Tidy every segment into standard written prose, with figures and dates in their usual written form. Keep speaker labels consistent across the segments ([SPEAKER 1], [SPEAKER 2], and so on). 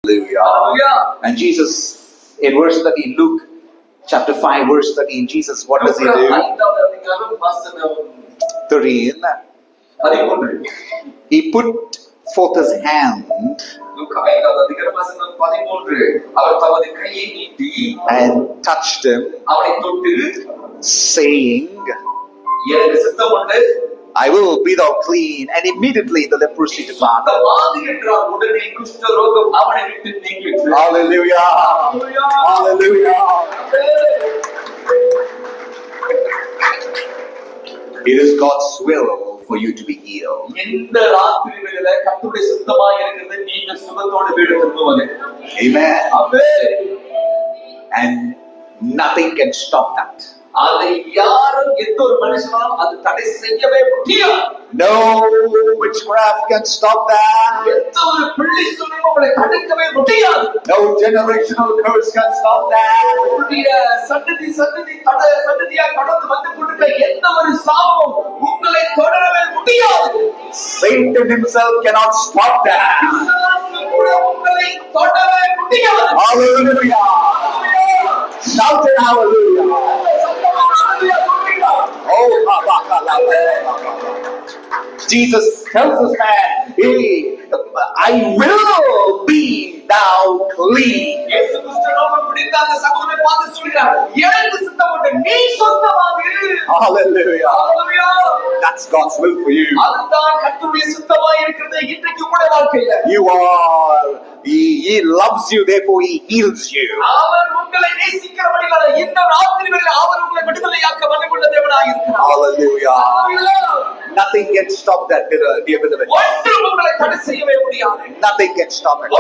[SPEAKER 1] Hallelujah.
[SPEAKER 2] And Jesus, in verse 13, Luke chapter 5, verse 13, Jesus, what does he do? 13. He put forth his hand and touched him, saying, I will be thou clean. And immediately the leprosy departed. Hallelujah. Hallelujah. It is God's will for you to be healed. Amen. And nothing can stop that. No witchcraft can stop that. No generational curse can stop that. Satan himself cannot stop that. Hallelujah. Shout it, hallelujah. Oh, Jesus tells this man, hey, I will be thou clean. Hallelujah. That's God's will for you. You are, He loves you, therefore He heals you. Hallelujah. Nothing can stop that, dear beloved. Nothing can stop it.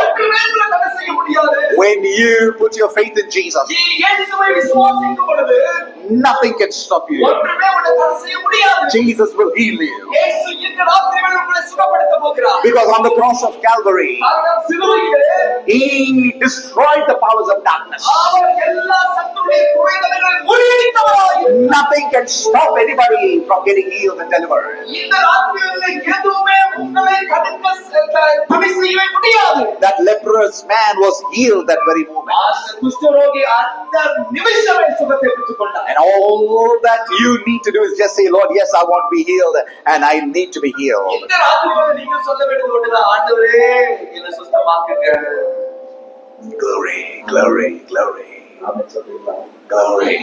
[SPEAKER 2] When you put your faith in Jesus, nothing can stop you. Jesus will heal you. Because on the cross of Calvary, He destroyed the powers of darkness. Nothing can stop anybody from getting healed and delivered. That leprous man was healed that very moment. And all that you need to do is just say, Lord, yes, I want to be healed and I need to be healed. Glory, glory, glory. Glory.